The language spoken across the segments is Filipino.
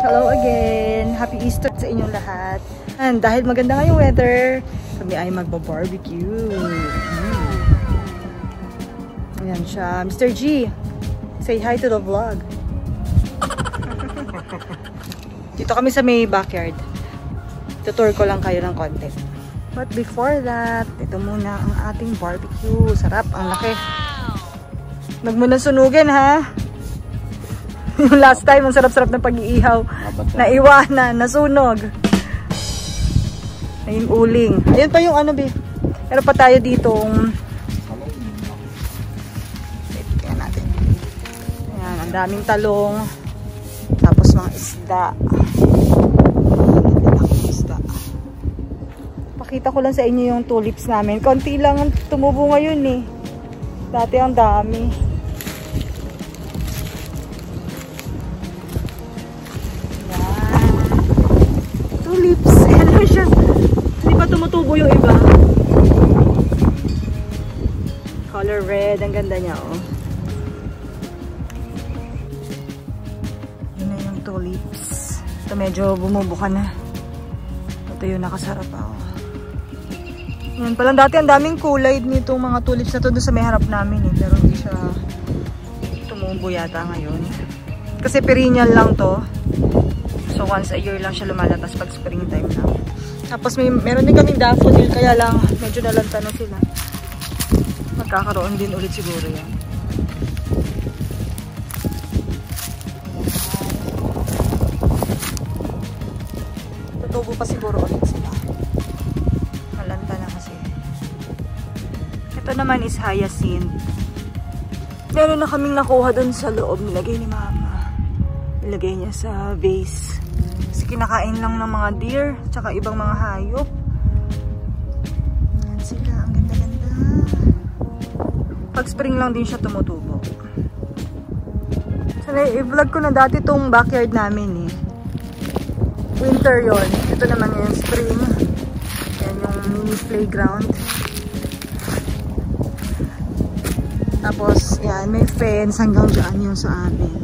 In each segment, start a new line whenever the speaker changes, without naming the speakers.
Hello again! Happy Easter sa inyong lahat. And dahil maganda nga yung weather, kami ay magba-barbecue. Ayan siya. Mr. G, say hi to the vlog. Dito kami sa may backyard. Tutur ko lang kayo ng konti. But before that, ito muna ang ating barbecue. Sarap, ang laki. Nagmuna sunugin ha. Yung last time, ang sarap-sarap ng pag-iihaw. Naiwanan, nasunog. Ayun, uling. Ayun pa yung ano, be. Meron pa tayo ditong... Tingnan natin. Ayan, ang daming talong. Tapos mga isda. Pakita ko lang sa inyo yung tulips namin. Konti lang ang tumubo ngayon eh. Dati ang dami. Yan. Tulips. Ano siya? Hindi pa tumutubo yung iba. Color red. Ang ganda niya oh. Yun na yung tulips. Ito medyo bumubuka na. Ito yung nakasarap ako. Yan palang dati ang daming kulay nitong mga tulips na to doon sa may harap namin eh. Pero hindi siya tumubo yata ngayon. Kasi perennial lang to. So once a year lang siya lumalatas pag springtime na. Tapos meron din kaming daffodil kaya lang medyo nalanta na sila. Magkakaroon din ulit siguro yan. Tutubo pa siguro ulit sila. Ito naman is hyacinth. Meron na kaming nakuha dun sa loob. Nilagay ni mama. Nilagay niya sa vase. Kasi kinakain lang ng mga deer. Tsaka ibang mga hayop. Yan sila. Ang ganda-ganda. Pag spring lang din siya tumutubo. So, i-vlog ko na dati itong backyard namin eh. Winter yon. Ito naman yung spring. Yan yung mini playground. Tapos, yan, may fence hanggang dyan yung sa amin.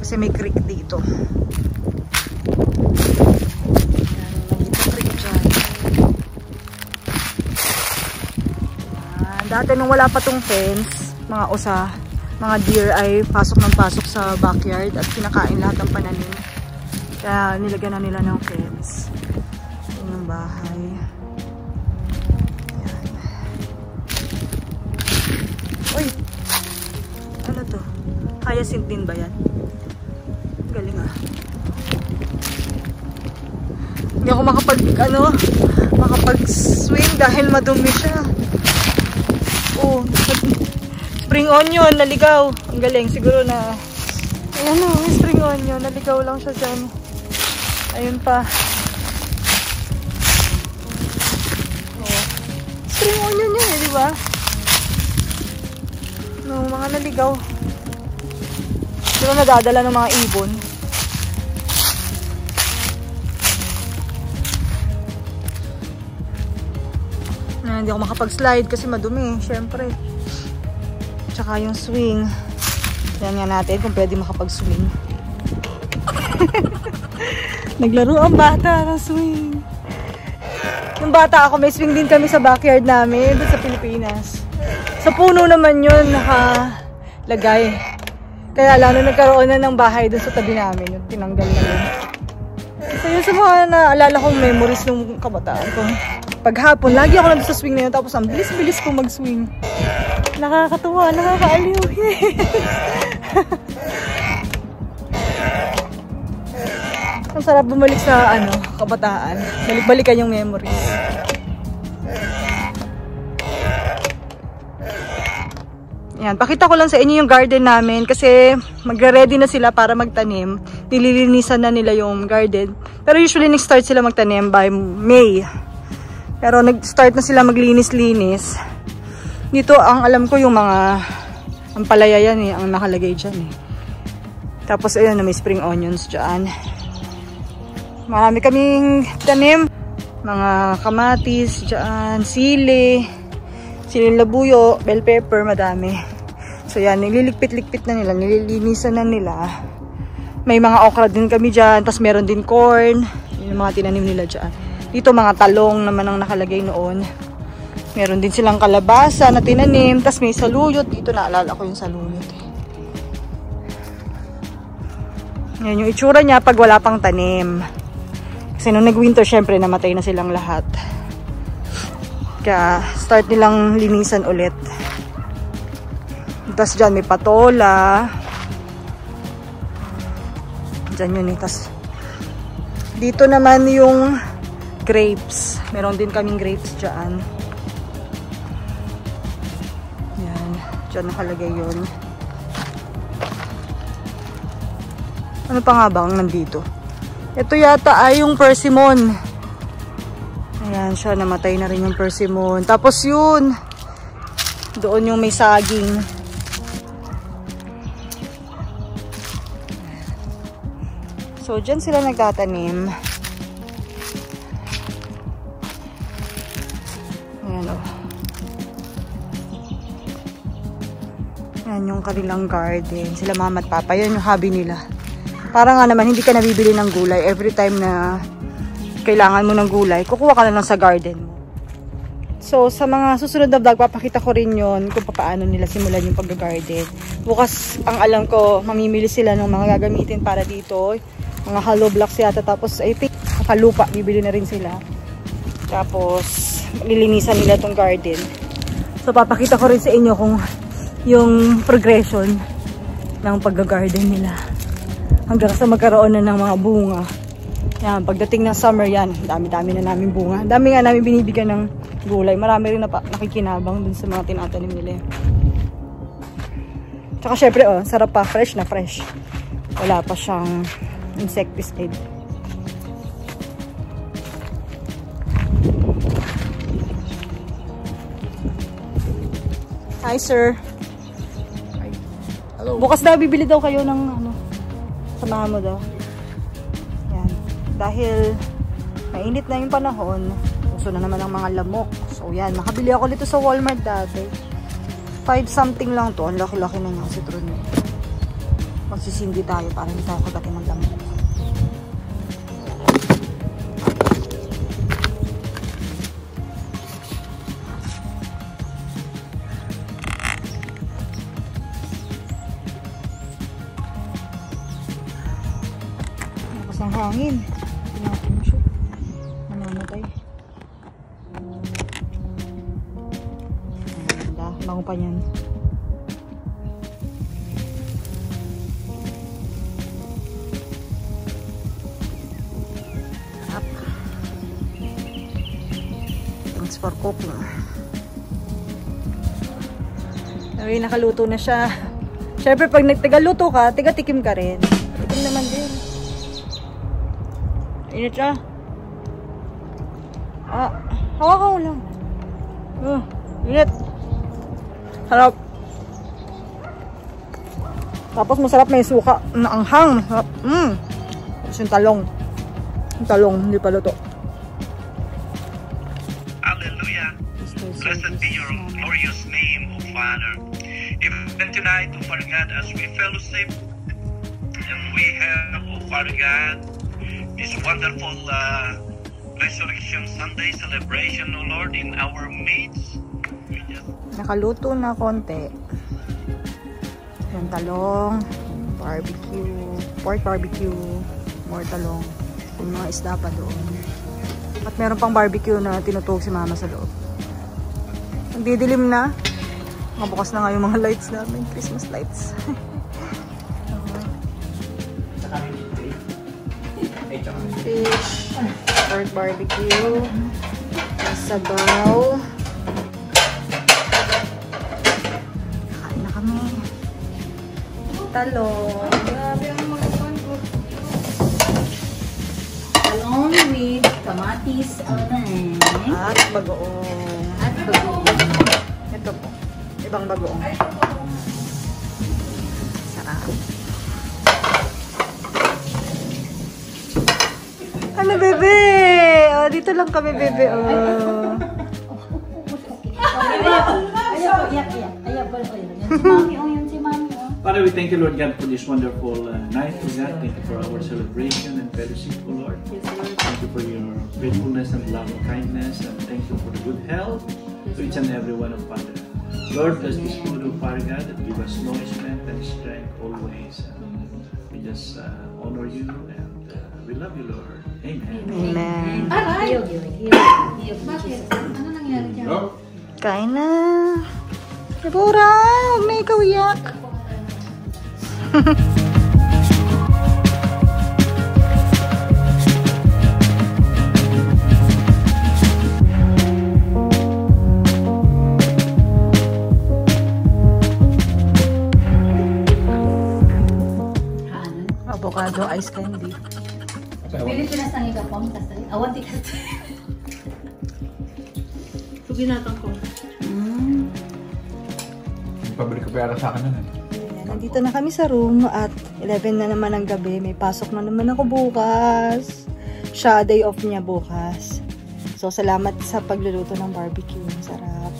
Kasi may creek dito. Yan, nandito creek dyan. Yan, dati nung wala pa tong fence, mga deer ay pasok ng pasok sa backyard at kinakain lahat ng pananim. Kaya nilagyan na nila ng fence. Yan yung bahay. Uy! Ano to? Hyacinth din ba yan? Galing ah. Hindi ako makapag-swing dahil madumi siya. Oh, spring onion, naligaw. Ang galing, siguro na... Ayan o, spring onion, naligaw lang siya dyan. Ayun pa. Oh. Spring onion yan eh, di ba? No, mga naligaw. Sino nadadala ng mga ibon? Hindi ako makapag-slide kasi madumi, syempre. Tsaka yung swing. Yan nga natin kung pwede makapag-swing. Naglaro ang bata ng swing. Yung bata ako, may swing din kami sa backyard namin doon sa Pilipinas. Sa puno naman yun nakalagay. Kaya lang nung nagkaroon na ng bahay doon sa tabi namin, yung tinanggal na yun. So yun sa mga naalala kong memories nung kabataan ko. Paghapon, lagi ako nandun sa swing na yun. Tapos ang bilis-bilis ko mag-swing. Nakakatuwa, nakakaaliw. Ang sarap bumalik sa kabataan. Balik-balikan yung memories. Yan, pakita ko lang sa inyo yung garden namin kasi magre-ready na sila para magtanim. Nililinisan na nila yung garden. Pero usually nag-start sila magtanim by May. Pero nag-start na sila maglinis-linis. Dito ang alam ko yung mga ampalaya yan eh, ang nakalagay dyan eh. Tapos ayun, may spring onions dyan. Marami kaming tanim. Mga kamatis dyan, sili. Siling labuyo, bell pepper, madami. So yan, nililigpit-ligpit na nila, nililinisan na nila May mga okra din kami dyan. Tapos meron din corn. Yun yung mga tinanim nila dyan. Dito mga talong naman ang nakalagay noon. Meron din silang kalabasa na tinanim. Tapos may saluyot. Dito naalala ko yung saluyot. Yan yung itsura niya pag wala pang tanim. Kasi nung nag-winter, syempre namatay na silang lahat. Kaya start nilang linisan ulit. Tapos dyan may patola. Dyan yun eh. Tapos dito naman yung grapes. Meron din kaming grapes dyan. Yan. Dyan nakalagay yun. Ano pa nga ba ang nandito? Ito yata ay yung persimmon. Ayan siya, namatay na rin yung persimmon. Tapos yun, doon yung may saging. So, dyan sila nagtatanim. Ayan o. Ayan yung kanilang garden. Sila mama at papa. Yan yung hobby nila. Para nga naman, hindi ka nabibili ng gulay. Every time na kailangan mo ng gulay, kukuha ka na lang sa garden mo. So, sa mga susunod na vlog, papakita ko rin yon kung paano nila simulan yung pag-garden. Bukas, ang alam ko, mamimili sila ng mga gagamitin para dito. Mga hollow blocks yata. Tapos, I think, kalupa, bibili na rin sila. Tapos, lilinisan nila tong garden. So, papakita ko rin sa inyo kung yung progression ng pag-garden nila. Hanggang sa magkaroon na ng mga bunga. Yan, pagdating ng summer yan, dami-dami na namin bunga. Dami nga namin binibigyan ng gulay. Marami rin nakikinabang dun sa mga tinatanim nila. Tsaka syempre, oh, sarap pa. Fresh na fresh. Wala pa siyang insecticide. Hi, sir.
Hi. Hello.
Bukas daw, bibili daw kayo ng ano, samahan mo daw. Dahil mainit na yung panahon, uso na naman ang mga lamok. So yan, nakabili ako dito sa Walmart dati. 5 something lang to. Ang laki-laki na yung citron. Magsisindi tayo para hindi tayo kagatin ng lamok. Tapos ang hangin. Manamatay. Bango pa niyan. Up. Thanks for cooking. Okay, nakaluto na siya. Siyempre, pag nagtagaluto ka, tiga-tikim ka rin. Tikim naman din. Init siya. Ah, hawakan mo lang. Init. Sarap. Tapos masarap, may suka na anghang. Masarap. Tapos yung talong. Yung talong, hindi pa luto.
Hallelujah. Blessed be your glorious name, O Father. Even tonight, O Father God, as we fellowship and we have, O Father God, this wonderful Resurrection Sunday celebration, O Lord, in our midst.
Nakaluto na konti. Yung talong, barbecue, pork barbecue, more talong. Yung mga isda pa doon. At meron pang barbecue na tinutog si mama sa loob. Nagdidilim na. Mabukas na nga yung mga lights namin. Christmas lights. Fish, pork barbecue, sabaw. Kain na kami. Talong. Grabe ang mga ko.
Talong with kamatis, orange.
At bagoong. Ito po. Ibang bagoong. Sarap. Ano, bebe? Oh, dito lang kami, bebe. Oh.
Ayaw po, iyak. Ayaw po. Si mami, oh, yun si mami, oh.
Father, we thank you, Lord God, for this wonderful night, Lord God. Thank you for our celebration and fellowship, O Lord. Thank you for your faithfulness and love and kindness, and thank you for the good health to each and every one of Father. Lord, bless this food, O Father God, that give us nourishment and strength always. We just honor you, and we love you, Lord. Amen.
Amen.
Heal. Bakit? Ano nangyari dyan?
Kain na. Deborah, huwag na ikaw iyak. Avocado ice candy.
Pilipinas ng igapong, kasi awan tikas.
Suginatan ko.
Pabalik ka pera sa akin nun eh.
Nandito na kami sa room at 11 na naman ang gabi. May pasok na naman ako bukas. Siya, day off niya bukas. So, salamat sa pagluluto ng barbecue. Sarap.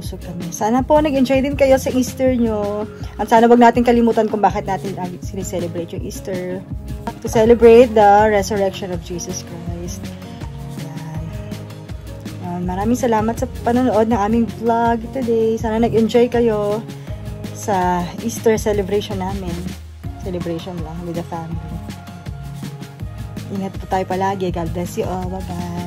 Busog kami. Sana po nag-enjoy din kayo sa Easter nyo. At sana wag natin kalimutan kung bakit natin sinicelebrate yung Easter. To celebrate the resurrection of Jesus Christ. Maraming salamat sa panonood ng aming vlog today. Sana nag-enjoy kayo sa Easter celebration namin. Celebration lang with the family. Ingat po tayo palagi. God bless you all. Bye-bye.